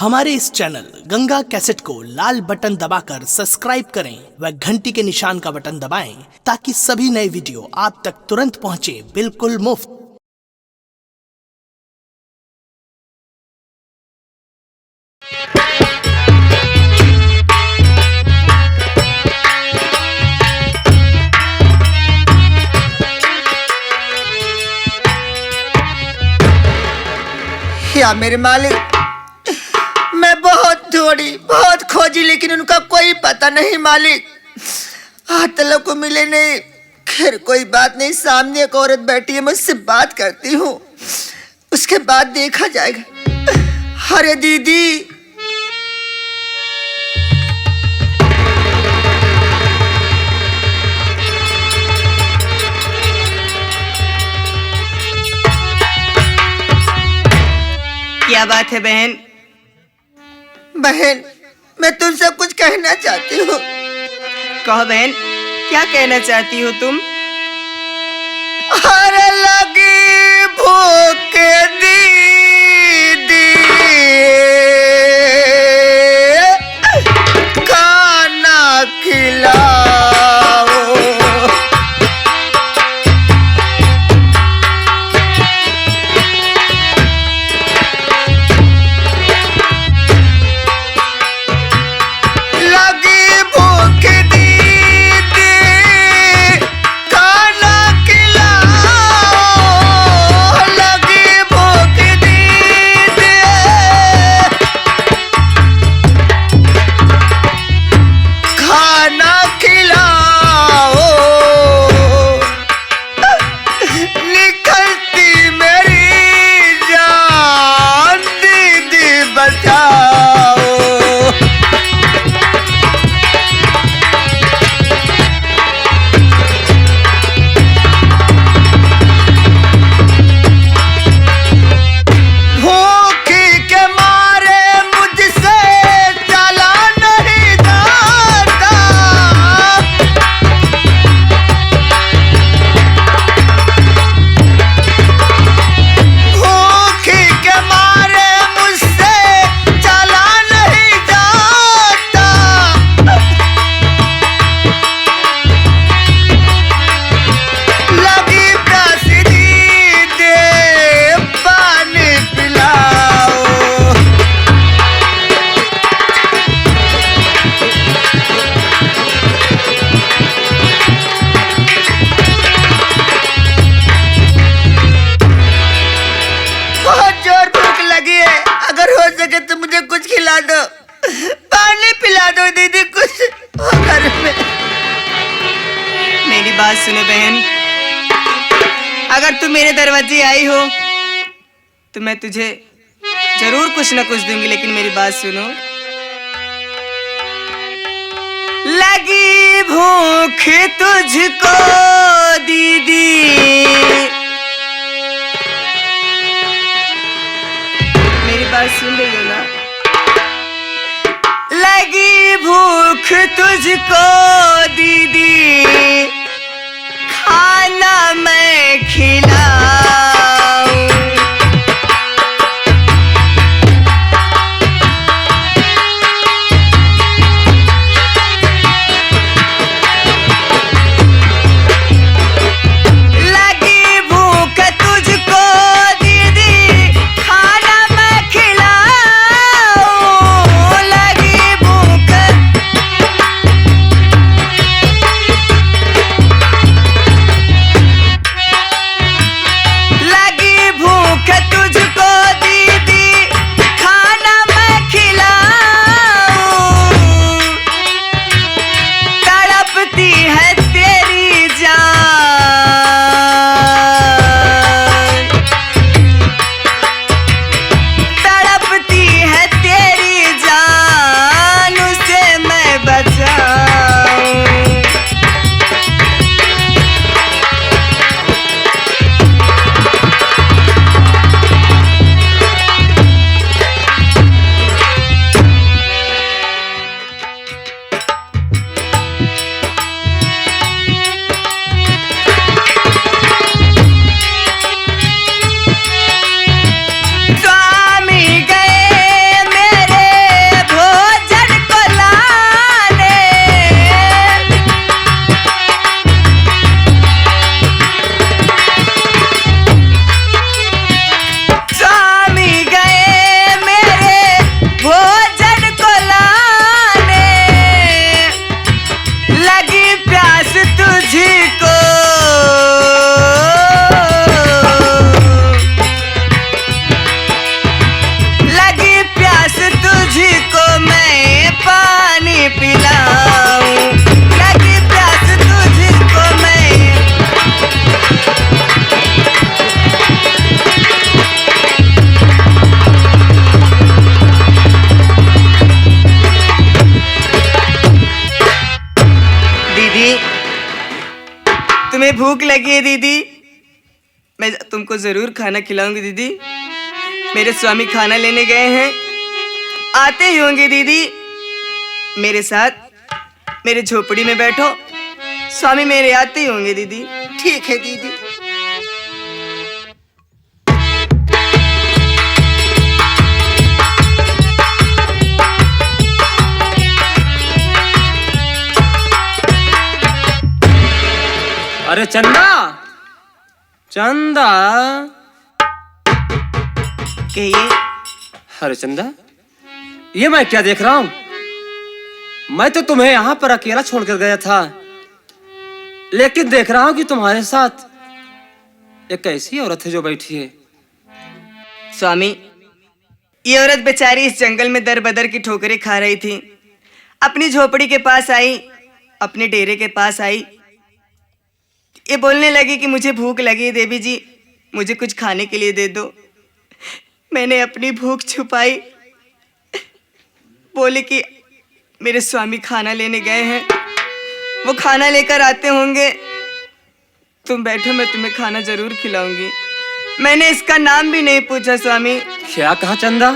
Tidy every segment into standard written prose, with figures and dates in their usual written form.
हमारे इस channel Ganga cassette को लाल बटन दबाकर सब्सक्राइब करें व घंटी के निशान का बटन दबाएं ताकि सभी नए वीडियो आप तक तुरंत पहुंचे बिल्कुल मुफ्त। या मेरे मालिक, मैं बहुत ढूंढी, बहुत खोजी, लेकिन उनका कोई पता नहीं मालिक। आतलों को मिले नहीं। खैर कोई बात नहीं, सामने एक औरत बैठी है, मैं उससे बात करती हूँ, उसके बाद देखा जाएगा। अरे दीदी, क्या बात है बहन? बहन, मैं तुमसे कुछ कहना चाहती हूँ। कहो बहन, क्या कहना चाहती हो तुम? अरे लगी भूख दीदी, खाना खिलाओ। पानी पिला दो दीदी, कुछ घर में। मेरी बात सुनो बहन, अगर तू मेरे दरवाजे आई हो तो मैं तुझे जरूर कुछ न कुछ दूंगी, लेकिन मेरी बात सुनो। लगी भूख तुझको दीदी, मेरी बात सुन रही हो ना? लगी भूख तुझको दीदी, खाना मैं खिलाऊं। लगी भूख तुझको दीदी, खाना मैं खिलाऊं। लगी भूख, भूख लगी है दीदी, मैं तुमको जरूर खाना खिलाऊंगी दीदी। मेरे स्वामी खाना लेने गए हैं, आते ही होंगे दीदी। मेरे साथ मेरे झोपड़ी में बैठो, स्वामी मेरे आते ही होंगे दीदी। ठीक है दीदी। अरे चंदा, चंदा। कहिए। अरे चंदा, ये मैं क्या देख रहा हूं? मैं तो तुम्हें यहाँ पर अकेला छोड़कर गया था, लेकिन देख रहा हूं कि तुम्हारे साथ एक ऐसी औरत है जो बैठी है। स्वामी, ये औरत बेचारी इस जंगल में दर बदर की ठोकरें खा रही थी। अपनी झोपड़ी के पास आई, अपने डेरे के पास आई। ये बोलने लगी कि मुझे भूख लगी है देवी जी, मुझे कुछ खाने के लिए दे दो। मैंने अपनी भूख छुपाई, बोले कि मेरे स्वामी खाना लेने गए हैं, वो खाना लेकर आते होंगे। तुम बैठो, मैं तुम्हें खाना जरूर खिलाऊंगी। मैंने इसका नाम भी नहीं पूछा स्वामी। क्या कहा चंदा?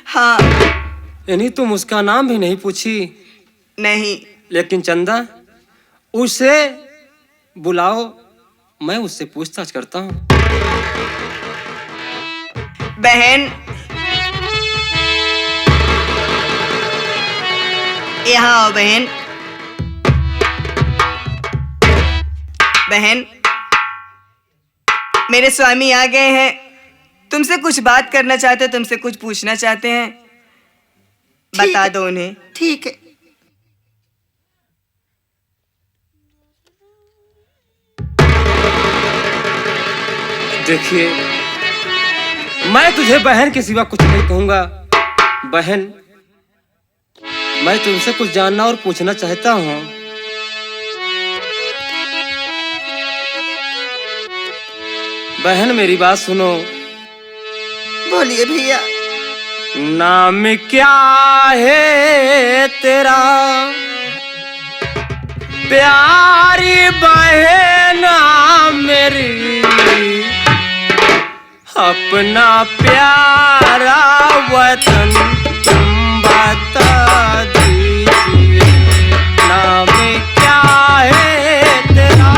हाँ। यानी तुम उसका नाम भी नहीं पूछी? नहीं। लेकिन चंदा, उसे बुलाओ, मैं उससे पूछताछ करता हूँ। बहन, यहाँ आओ बहन। बहन, मेरे स्वामी आ गए हैं, तुमसे कुछ बात करना चाहते हैं, तुमसे कुछ पूछना चाहते हैं, बता दो उन्हें। ठीक है। देखिए, मैं तुझे बहन के सिवा कुछ नहीं कहूंगा। बहन, मैं तुमसे कुछ जानना और पूछना चाहता हूँ। बहन, मेरी बात सुनो। बोलिए भैया। नाम क्या है तेरा प्यारी बहना मेरी, अपना प्यारा वतन तुम बता दीजिए। नाम क्या है तेरा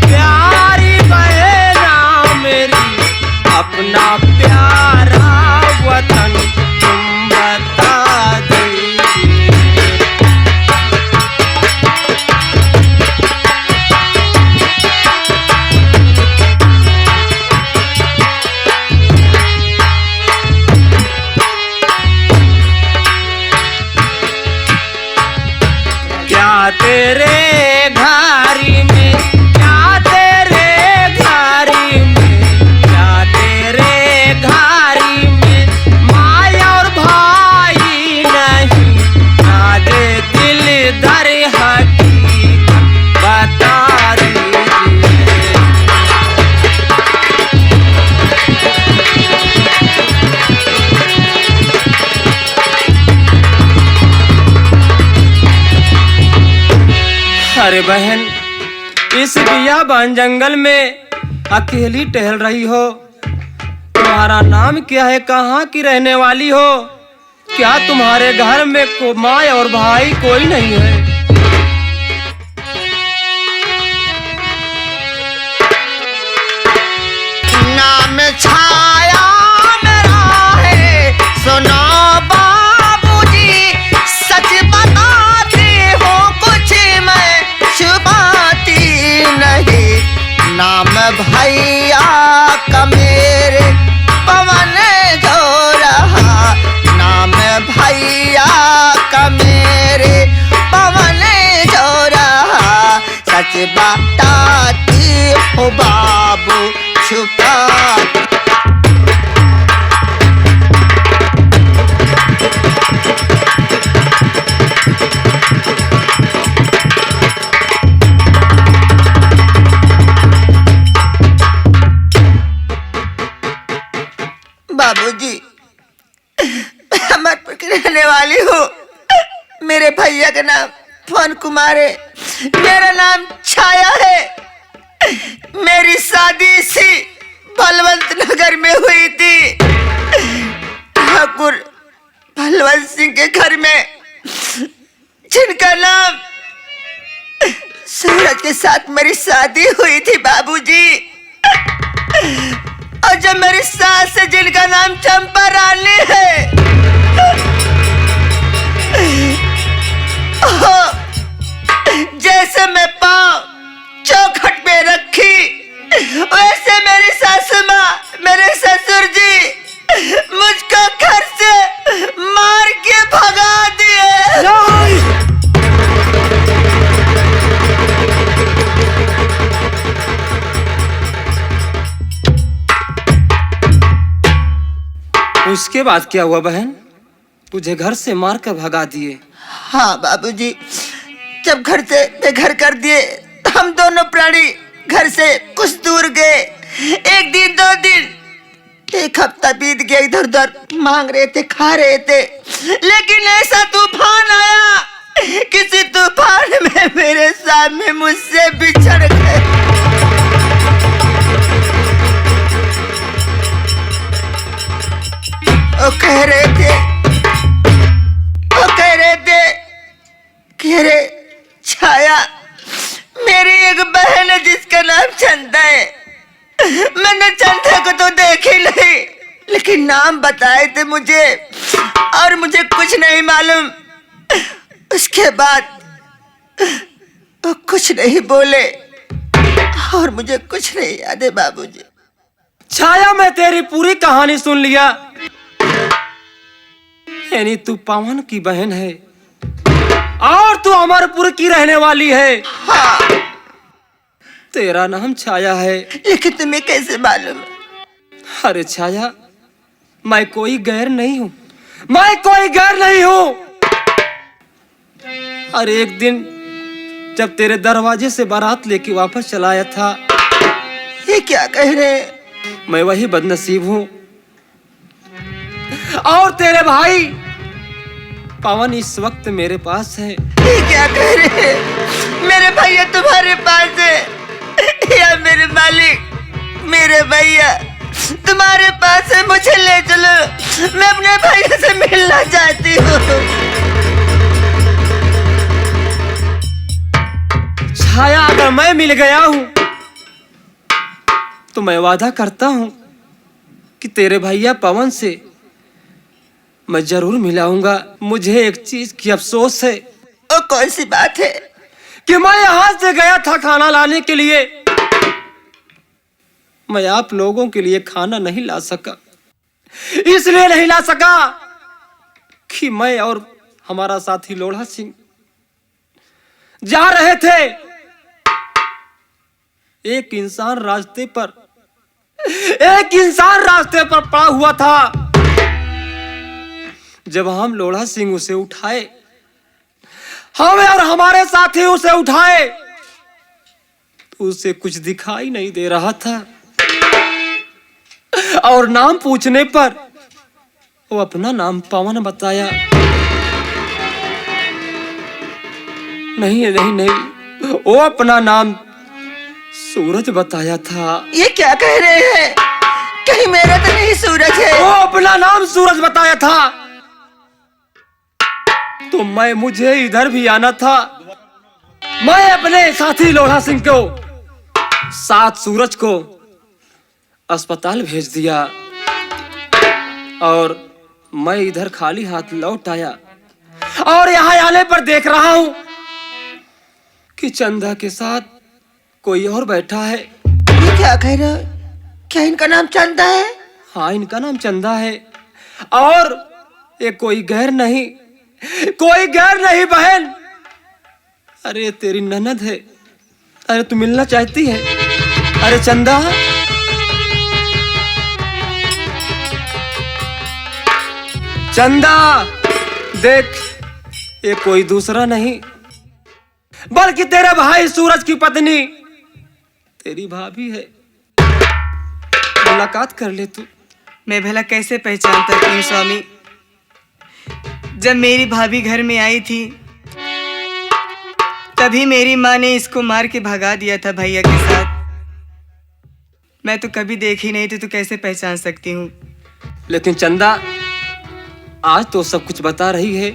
प्यारी बहना मेरी, अपना प्यारा वतन तुम बता दीजिए। तेरे घारी में, क्या तेरे घारी में, क्या तेरे घारी में माया और भाई नहीं, आज दिल दर हकीकत बता दीजिए। अरे बहन, इस बियाबान जंगल में अकेली टहल रही हो, तुम्हारा नाम क्या है? कहाँ की रहने वाली हो? क्या तुम्हारे घर में माँ और भाई कोई नहीं है? नाम छाया मेरा है, सुनो बाबूजी, सच बताती हूँ, कुछ मैं छुपाती नहीं। नाम भैया का मेरे पवन जो रहा, नाम भैया का मेरे पवन जो रहा, सच बताती हूँ बाबू छुपा। बाबूजी, मैं अमरपुर की रहने वाली हूँ। मेरे भैया का नाम पवन कुमार है, मेरा नाम छाया है। मेरी शादी इसी बलवंत नगर में हुई थी। ठाकुर बलवंत सिंह के घर में, जिनका नाम सूरज के साथ मेरी शादी हुई थी बाबूजी। और जब मेरी सास है जिनका नाम चंपा रानी है, जैसे मैं पाँव चौखट पे रखी, वैसे मेरी सासू माँ, मेरे ससुर जी मुझको घर से मार के भगा दिए। उसके बाद क्या हुआ बहन? तुझे घर से मार कर भगा दिए? हाँ बाबूजी, जब घर से बेघर कर दिए, हम दोनों प्राणी घर से कुछ दूर गए। 1 दिन 2 दिन 1 हफ्ता बीत गया, इधर उधर मांग रहे थे, खा रहे थे, लेकिन ऐसा तूफान आया, किसी तूफान में मेरे सामने मुझसे बिछड़ गए। वो कह रहे थे कि अरे छाया, मेरी एक बहन है जिसका नाम चंदा है। मैंने चंदा को तो देखी नहीं, लेकिन नाम बताए थे मुझे, और मुझे कुछ नहीं मालूम। उसके बाद वो कुछ नहीं बोले, और मुझे कुछ नहीं याद है बाबूजी। छाया, मैं तेरी पूरी कहानी सुन लिया। यानी तू पावन की बहन है और तू अमरपुर की रहने वाली है। हाँ। तेरा नाम छाया है। लेकिन तुम्हें कैसे मालूम? अरे छाया, मैं कोई गैर नहीं हूँ, मैं कोई गैर नहीं हूँ। अरे एक दिन जब तेरे दरवाजे से बारात लेके वापस चला आया था। ये क्या कह रहे हैं? मैं वही बदनसीब हूँ, और तेरे भाई पवन इस वक्त मेरे पास है। ये क्या कह रहे हैं? मेरे भैया तुम्हारे पास है, या मेरे मालिक, मेरे भैया तुम्हारे पास है? मुझे ले चलो, मैं अपने भैया से मिलना चाहती हूँ। छाया, अगर मैं मिल गया हूँ तो मैं वादा करता हूँ कि तेरे भैया पवन से मैं जरूर मिलाऊंगा। मुझे एक चीज की अफसोस है। और कौन सी बात है? कि मैं यहाँ से गया था खाना लाने के लिए, मैं आप लोगों के लिए खाना नहीं ला सका। इसलिए नहीं ला सका कि मैं और हमारा साथी लोढ़ा सिंह जा रहे थे। एक इंसान रास्ते पर पड़ा हुआ था। जब हम लोढ़ा सिंह उसे उठाए, हमें और हमारे साथी उसे उठाए, तो उसे कुछ दिखाई नहीं दे रहा था, और नाम पूछने पर वो अपना नाम पवन बताया। नहीं, वो अपना नाम सूरज बताया था। ये क्या कह रहे हैं? कहीं मेरा तो नहीं सूरज है? वो अपना नाम सूरज बताया था। तो मुझे इधर भी आना था। मैं अपने साथी लोढ़ा सिंह को, साथ सूरज को अस्पताल भेज दिया, और मैं इधर खाली हाथ लौट आया, और यहाँ आने पर देख रहा हूँ कि चंदा के साथ कोई और बैठा है। ये क्या कह रहे हो? क्या इनका नाम चंदा है? हाँ, इनका नाम चंदा है, और ये कोई गैर नहीं बहन। अरे तेरी ननद है। अरे तू मिलना चाहती है? अरे चंदा, देख, ये कोई दूसरा नहीं बल्कि तेरे भाई सूरज की पत्नी, तेरी भाभी है। मुलाकात कर ले तू। मैं भला कैसे पहचान सकती हूँ स्वामी? जब मेरी भाभी घर में आई थी, तभी मेरी माँ ने इसको मार के भगा दिया था भैया के साथ। मैं तो कभी देखी नहीं तो कैसे पहचान सकती हूँ। लेकिन चंदा, आज तो सब कुछ बता रही है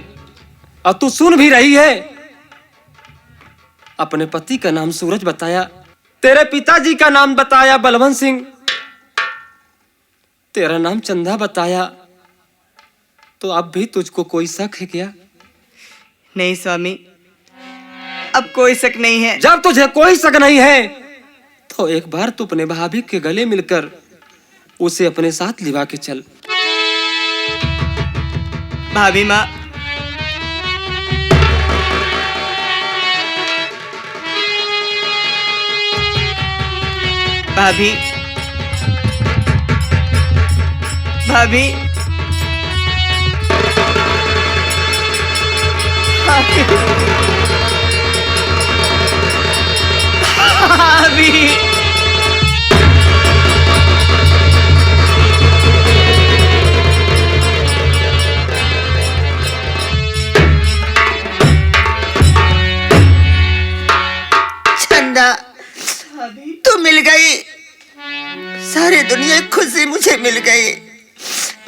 और तू सुन भी रही है। अपने पति का नाम सूरज बताया, तेरे पिताजी का नाम बताया बलवंत सिंह, तेरा नाम चंदा बताया, तो अब भी तुझको कोई शक है क्या? नहीं स्वामी, अब कोई शक नहीं है। जब तुझे कोई शक नहीं है तो एक बार तू अपने भाभी के गले मिलकर उसे अपने साथ लिवा के चल। भाभी माँ, भाभी भाभी भाभी चंदा, तू मिल गई। सारी दुनिया की खुशी मुझे मिल गई।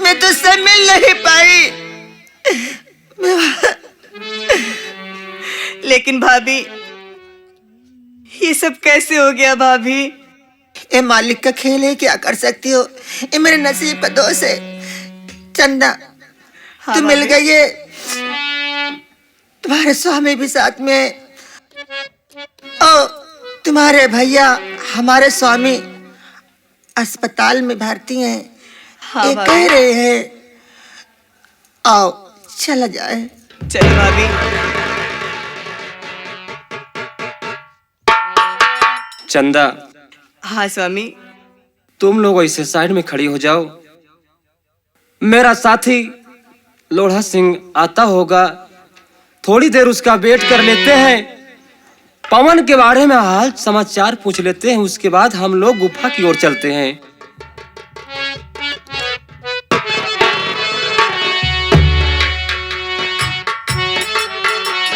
मैं तुझसे मिल नहीं पाई। लेकिन भाभी, ये सब कैसे हो गया भाभी? ये मालिक का खेल है, क्या कर सकती हो। ये मेरे नसीब का दोष है। चंदा, हाँ, तू मिल भाभी। गई है। तुम्हारे स्वामी भी साथ में, ओ तुम्हारे भैया हमारे स्वामी अस्पताल में भर्ती हैं। हाँ, ये भाभी। कह रहे हैं आओ चला जाए। चलो भाभी। चंदा, हाँ स्वामी। तुम लोग ऐसे साइड में खड़ी हो जाओ, मेरा साथी लोढ़ा सिंह आता होगा, थोड़ी देर उसका वेट कर लेते हैं, पवन के बारे में हाल समाचार पूछ लेते हैं, उसके बाद हम लोग गुफा की ओर चलते हैं।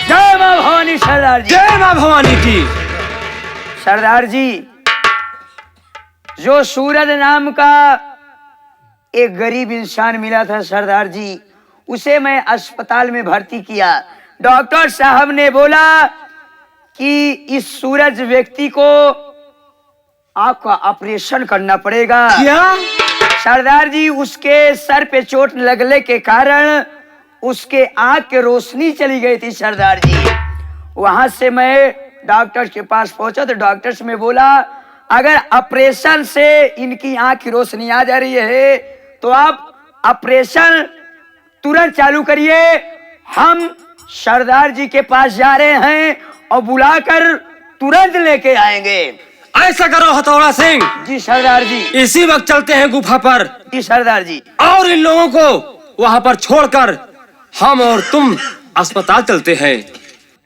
जय मां भवानी सरदार जी। जय मां भवानी की। सरदार जी, जो सूरज नाम का एक गरीब इंसान मिला था सरदार जी, उसे मैं अस्पताल में भर्ती किया। डॉक्टर साहब ने बोला कि इस सूरज व्यक्ति को आंख का ऑपरेशन करना पड़ेगा। क्या? सरदार जी, उसके सर पे चोट लगने के कारण उसके आंख की रोशनी चली गई थी सरदार जी। वहां से मैं डॉक्टर के पास पहुंचा तो डॉक्टर्स में बोला अगर ऑपरेशन से इनकी आंख की रोशनी आ जा रही है तो आप ऑपरेशन तुरंत चालू करिए। हम सरदार जी के पास जा रहे हैं और बुलाकर तुरंत लेके आएंगे। ऐसा करो हथौड़ा सिंह, जी सरदार जी। इसी वक्त चलते हैं गुफा पर, जी सरदार जी। और इन लोगों को वहां पर छोड़कर हम और तुम अस्पताल चलते हैं।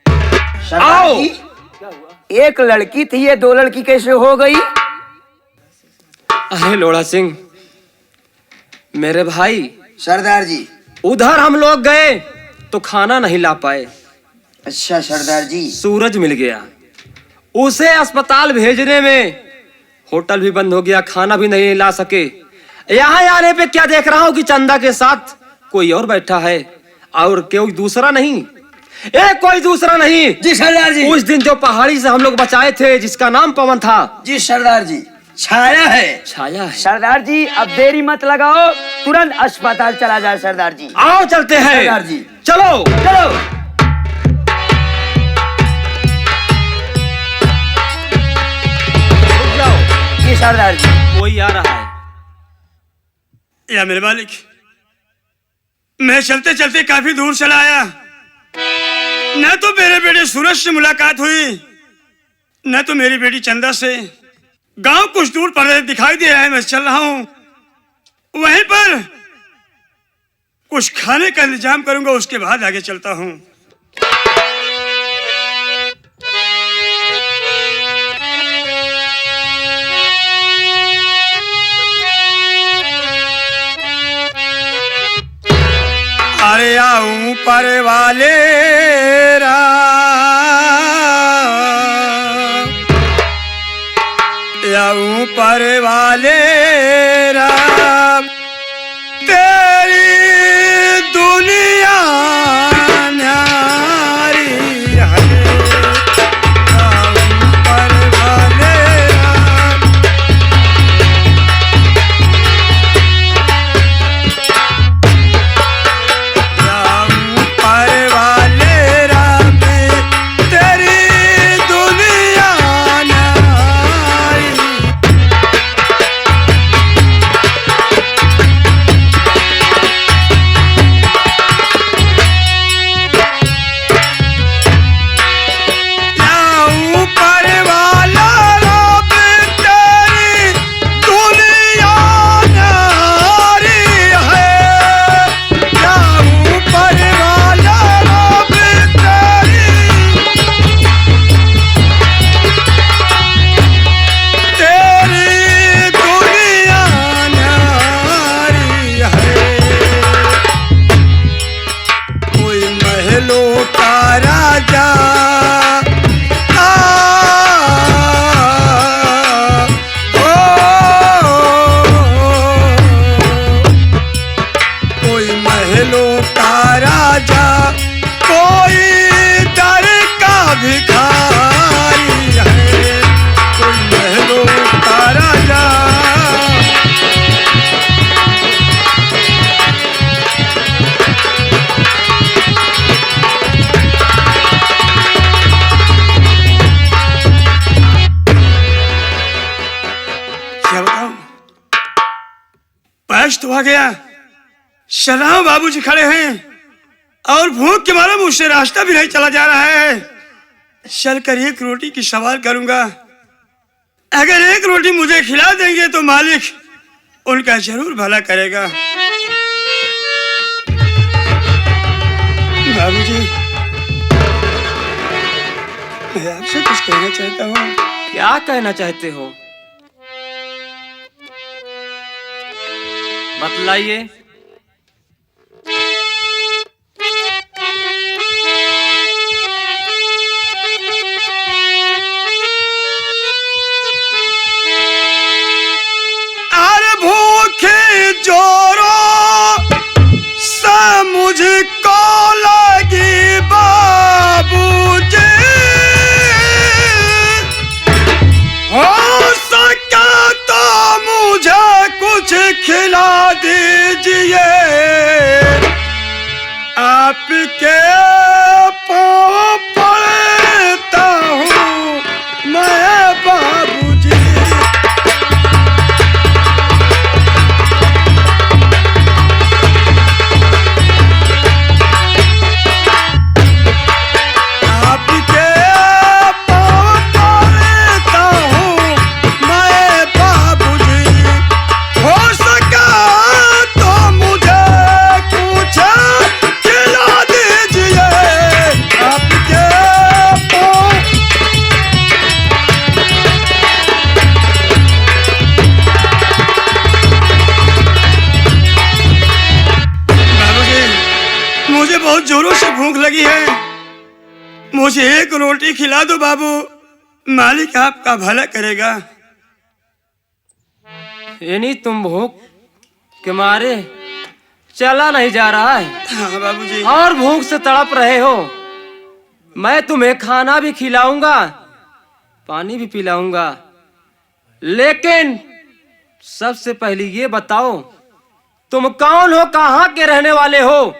सरदार आओ। जी, एक लड़की थी, ये दो लड़की कैसे हो गई? अरे लोढ़ा सिंह, मेरे भाई, सरदार जी। उधर हम लोग गए तो खाना नहीं ला पाए। अच्छा सरदार जी। सूरज मिल गया, उसे अस्पताल भेजने में होटल भी बंद हो गया, खाना भी नहीं ला सके। यहाँ आने पे क्या देख रहा हूँ कि चंदा के साथ कोई और बैठा है, और कोई दूसरा नहीं, कोई दूसरा नहीं। जी सरदार जी। उस दिन जो पहाड़ी से हम लोग बचाए थे, जिसका नाम पवन था। जी सरदार जी, छाया है। छाया है। सरदार जी, अब देरी मत लगाओ, तुरंत अस्पताल चला जाए सरदार जी। आओ चलते हैं। सरदार जी। चलो चलो। रुक जाओ। जी सरदार जी। कोई आ रहा है। या मेरे मालिक, मैं चलते चलते काफी दूर चला आया, न तो मेरे बेटे सूरज से मुलाकात हुई, न तो मेरी बेटी चंदा से। गांव कुछ दूर पर दिखाई दे रहा है, मैं चल रहा हूं, वहीं पर कुछ खाने का इंतजाम करूंगा, उसके बाद आगे चलता हूं। अरे आऊं पर वाले आऊं ऊपर वाले राम तेरी दुनिया न्यारी है। राम ऊपर वाले राम राम ऊपर वाले राम तेरी दुनिया न्यारी। ऊपर वाला रब तेरी दुनिया न्यारी है। या ऊपर वाला रब तेरी दुनिया न्यारी है। कोई महलों का राजा कोई महलों का राजा कोई दर का भिखारी है। कोई महलों का राजा क्या बताऊं, पैश तो आ गया। सलाम बाबूजी खड़े हैं और भूख के मारे मुझसे रास्ता भी नहीं चला जा रहा है। चलकर एक रोटी की सवाल करूंगा। अगर एक रोटी मुझे खिला देंगे तो मालिक उनका जरूर भला करेगा। बाबूजी, मैं आपसे कुछ कहना चाहता हूँ। क्या कहना चाहते हो? बतलाइए। अरे भूखे जोरों से मुझको लगी बाबूजी, हो सका तो मुझे कुछ खिला दीजिए। आपके पाँव पड़ता हूँ मैं बाबूजी। आपके पाँव पड़ता हूँ मैं बाबूजी। हो सका तो मुझे कुछ खिला दीजिए। आपके पाँव बाबूजी, मुझे बहुत जोरों से भूख लगी है। मुझे एक रोटी खिला दो बाबू, मालिक आपका भला करेगा। यानी तुम भूख के मारे चला नहीं जा रहा है हाँ बाबूजी। और भूख से तड़प रहे हो। मैं तुम्हें खाना भी खिलाऊंगा, पानी भी पिलाऊंगा, लेकिन सबसे पहले ये बताओ तुम कौन हो, कहाँ के रहने वाले हो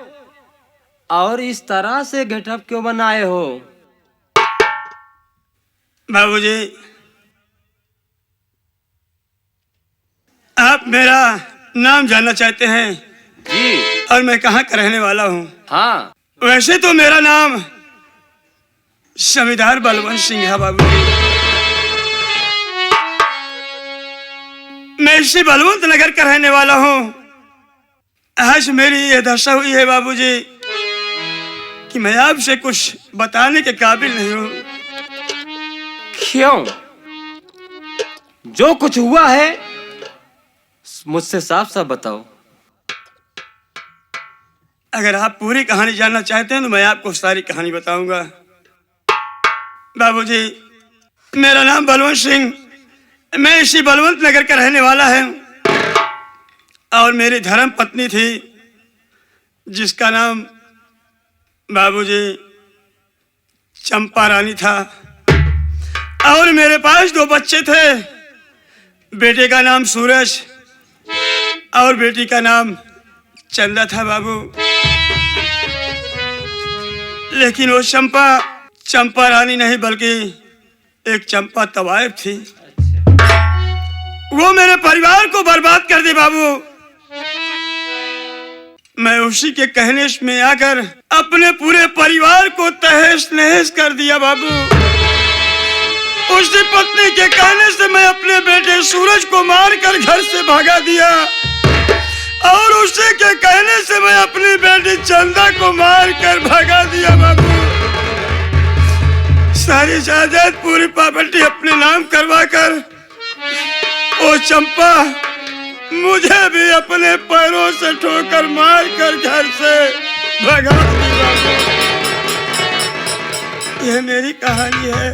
और इस तरह से गेटअप क्यों बनाए हो? बाबूजी, आप मेरा नाम जानना चाहते हैं जी और मैं कहाँ का रहने वाला हूँ। हाँ, वैसे तो मेरा नाम जमींदार बलवंत सिंह है बाबूजी। मैं इसी बलवंत नगर का रहने वाला हूँ। आज मेरी ये दशा हुई है बाबूजी कि मैं आपसे कुछ बताने के काबिल नहीं हूँ। क्यों? जो कुछ हुआ है मुझसे साफ साफ बताओ। अगर आप पूरी कहानी जानना चाहते हैं तो मैं आपको सारी कहानी बताऊंगा। बाबूजी, मेरा नाम बलवंत सिंह मैं इसी बलवंत नगर का रहने वाला है और मेरी धर्म पत्नी थी जिसका नाम बाबूजी चंपा रानी था और मेरे पास 2 बच्चे थे। बेटे का नाम सूरज और बेटी का नाम चंदा था बाबू। लेकिन वो चंपा रानी नहीं बल्कि एक चंपा तवायब थी। वो मेरे परिवार को बर्बाद कर दी बाबू। मैं उसी के कहने में आकर अपने पूरे परिवार को तहस नहस कर दिया बाबू। उसकी पत्नी के कहने से मैं अपने बेटे सूरज को मारकर घर से भगा दिया और उसी के कहने से मैं अपनी बेटी चंदा को मारकर भगा दिया बाबू। सारी जायदाद पूरी प्रॉपर्टी अपने नाम करवाकर वो चंपा मुझे भी अपने पैरों से ठोकर मारकर घर से भगा दी बाबू। यह मेरी कहानी है।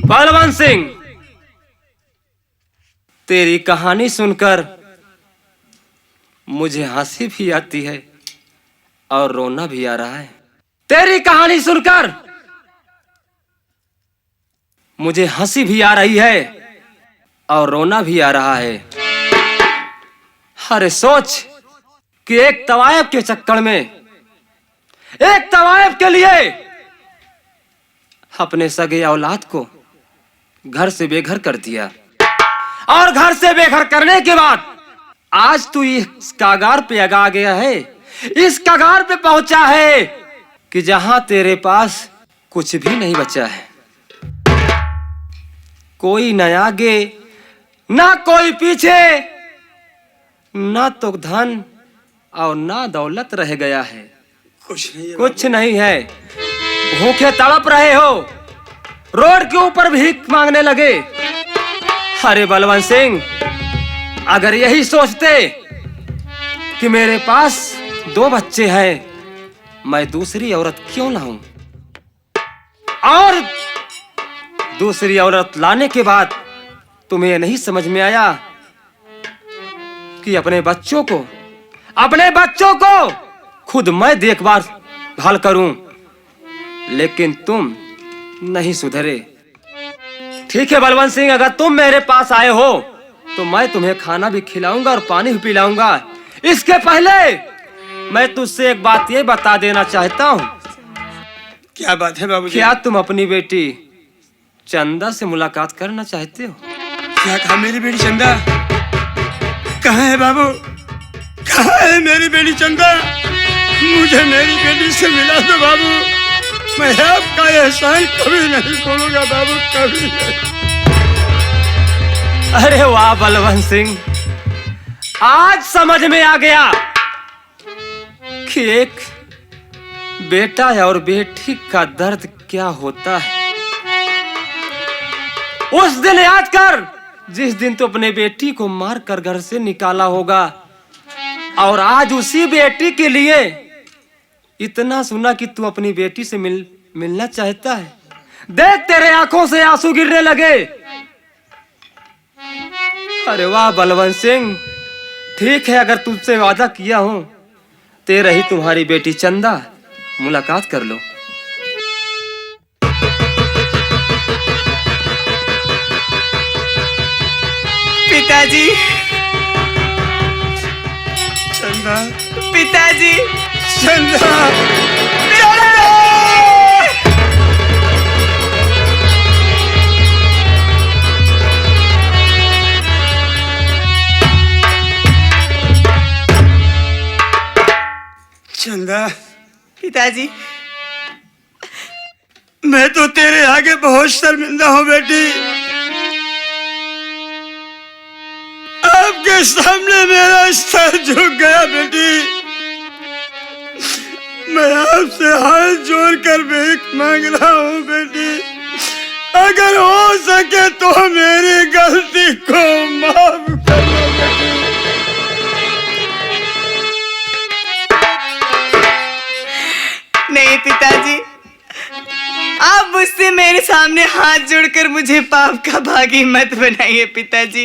बलवंत सिंह, तेरी कहानी सुनकर मुझे हंसी भी आती है और रोना भी आ रहा है। तेरी कहानी सुनकर मुझे हंसी भी आ रही है और रोना भी आ रहा है। अरे सोच कि एक तवायब के चक्कर में, एक तवायब के लिए अपने सगे औलाद को घर से बेघर कर दिया और घर से बेघर करने के बाद आज तू इस कगार पे आ गया है, इस कगार पे पहुंचा है कि जहां तेरे पास कुछ भी नहीं बचा है। कोई न आगे ना कोई पीछे, ना तो धन और ना दौलत रह गया है। कुछ नहीं है। भूखे तड़प रहे हो, रोड के ऊपर भीख मांगने लगे। अरे बलवंत सिंह, अगर यही सोचते कि मेरे पास 2 बच्चे हैं, मैं दूसरी औरत क्यों लाऊं? और दूसरी औरत लाने के बाद तुम्हें नहीं समझ में आया कि अपने बच्चों को खुद मैं देखभाल करूं, लेकिन तुम नहीं सुधरे। ठीक है बलवंत सिंह, अगर तुम मेरे पास आए हो तो मैं तुम्हें खाना भी खिलाऊंगा और पानी भी पिलाऊंगा। इसके पहले मैं तुझसे एक बात ये बता देना चाहता हूँ। क्या बात है बाबूजी? क्या तुम अपनी बेटी चंदा से मुलाकात करना चाहते हो? क्या कहा? मेरी बेटी चंदा कहाँ है बाबू? कहाँ है मेरी बेटी चंदा? मुझे मेरी बेटी से मिला दो बाबू। मैं आपका एहसान कभी नहीं भूलूंगा बाबू, कभी नहीं। अरे वाह बलवंत सिंह, आज समझ में आ गया कि एक बेटा और बेटी का दर्द क्या होता है। उस दिन याद कर जिस दिन तू अपने बेटी को मार कर घर से निकाला होगा, और आज उसी बेटी के लिए इतना सुना कि तू अपनी बेटी से मिलना चाहता है। देख तेरे आंखों से आंसू गिरने लगे। अरे वाह बलवंत सिंह, ठीक है, अगर तुझसे वादा किया हूं, तेरे ही तुम्हारी बेटी चंदा, मुलाकात कर लो। पिताजी, चंदा, पिताजी, चंदा, चंदा, पिताजी, मैं तो तेरे आगे बहुत शर्मिंदा हूँ बेटी। आपके सामने मेरा सर झुक गया बेटी। मैं आपसे हाथ जोड़कर भीख मांग रहा हूँ बेटी। अगर हो सके तो मेरी गलती को माफ कर दो बेटी। नहीं पिताजी, आप मुझसे मेरे सामने हाथ जोड़कर मुझे पाप का भागी मत बनाइए पिताजी।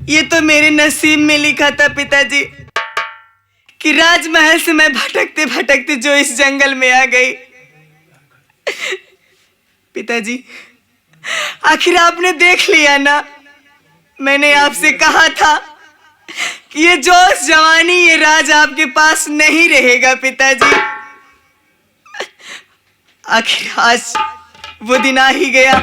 ये तो मेरे नसीब में लिखा था पिताजी कि राजमहल से मैं भटकते भटकते जो इस जंगल में आ गई। पिताजी आखिर आपने देख लिया ना, मैंने आपसे कहा था कि ये जोश जवानी ये राज आपके पास नहीं रहेगा पिताजी। आखिर आज वो दिन आ ही गया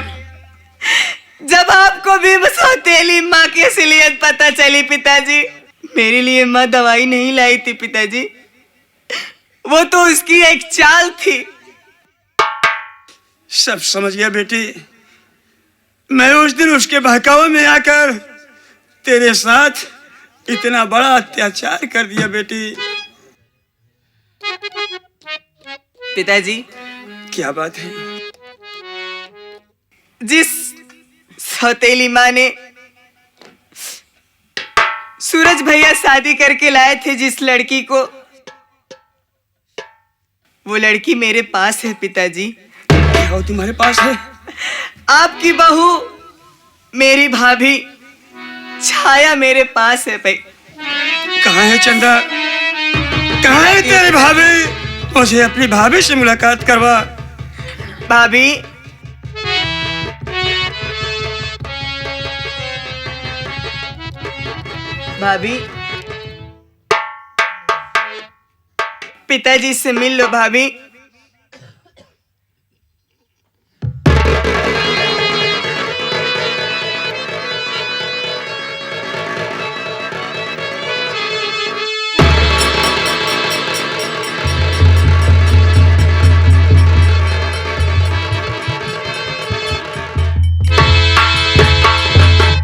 जब आपको भी सौतेली माँ की असलियत पता चली पिताजी। मेरे लिए माँ दवाई नहीं लाई थी पिताजी, वो तो उसकी एक चाल थी। सब समझ गया बेटी। मैं उस दिन उसके बहकावे में आकर तेरे साथ इतना बड़ा अत्याचार कर दिया बेटी। पिताजी क्या बात है? जिस सौतेली माँ ने सूरज भैया शादी करके लाए थे जिस लड़की को, वो लड़की मेरे पास है पिताजी। क्या तुम्हारे पास है? आपकी बहू मेरी भाभी छाया मेरे पास है भाई। कहाँ है चंदा? कहाँ है तेरी भाभी? मुझे अपनी भाभी से मुलाकात करवा। भाभी भाभी पिताजी से मिल लो भाभी।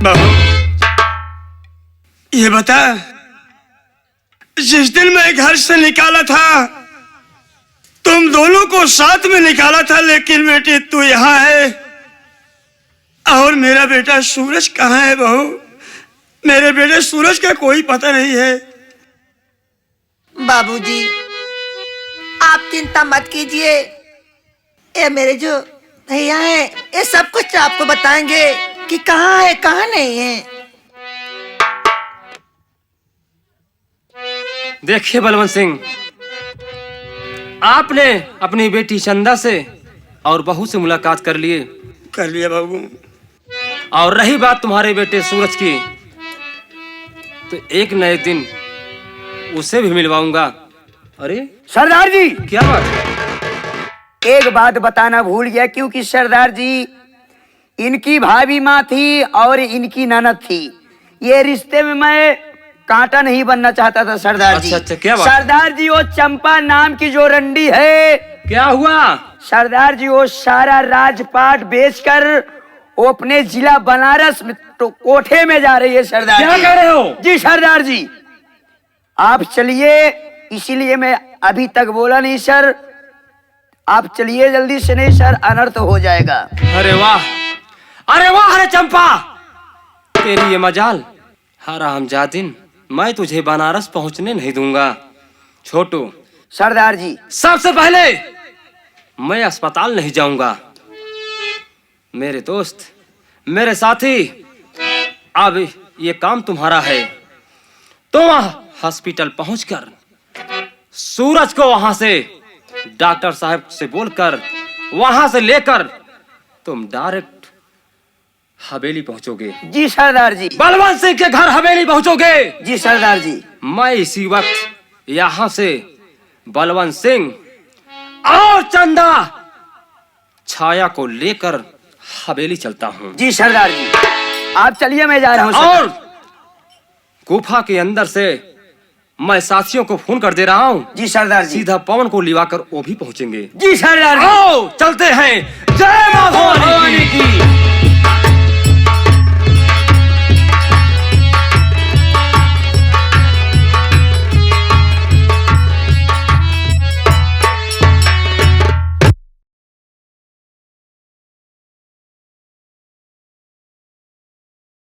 बहू ये बता, जिस दिन मैं घर से निकाला था तुम दोनों को साथ में निकाला था, लेकिन बेटी तू यहाँ है और मेरा बेटा सूरज कहाँ है बहू? मेरे बेटे सूरज का कोई पता नहीं है। बाबूजी आप चिंता मत कीजिए, ये मेरे जो भैया हैं ये सब कुछ आपको बताएंगे कि कहाँ है कहाँ नहीं है। देखिए बलवंत सिंह, आपने अपनी बेटी चंदा से और बहू से मुलाकात कर लिए। कर लिया बाबू। और रही बात तुम्हारे बेटे सूरज की, तो एक नए दिन उसे भी मिलवाऊंगा। अरे सरदार जी, क्या बात? एक बात बताना भूल गया, क्योंकि सरदार जी इनकी भाभी माँ थी और इनकी ननद थी। ये रिश्ते में मैं कांटा नहीं बनना चाहता था सरदार जी। अच्छा, क्या बात? सरदार जी वो चंपा नाम की जो रंडी है, क्या हुआ? सरदार जी वो सारा राजपाट बेचकर वो अपने जिला बनारस में तो कोठे में जा रही है सरदार जी। क्या कह रहे हो? जी सरदार जी, आप चलिए, इसीलिए मैं अभी तक बोला नहीं सर। आप चलिए जल्दी से, नहीं सर अनर्थ हो जाएगा। अरे वाह, अरे वाह, अरे चंपा, तेरी ये मजाल। हरामजादिन, मैं तुझे बनारस पहुंचने नहीं दूंगा। छोटू सरदार जी, सबसे पहले मैं अस्पताल नहीं जाऊंगा। मेरे दोस्त, मेरे साथी, अब ये काम तुम्हारा है। तुम हॉस्पिटल पहुंचकर सूरज को वहां से डॉक्टर साहब से बोलकर वहां से लेकर तुम डायरेक्ट हवेली पहुंचोगे। जी सरदार जी। बलवंत सिंह के घर हवेली पहुंचोगे। जी सरदार जी। मैं इसी वक्त यहां से बलवंत सिंह और चंदा छाया को लेकर हवेली चलता हूं। जी सरदार जी, आप चलिए, मैं जा रहा हूं। और गुफा के अंदर से मैं साथियों को फोन कर दे रहा हूं। जी सरदार जी। सीधा पवन को लिवाकर वो भी पहुंचेंगे। जी सरदार जी। आओ चलते हैं। जय माधव।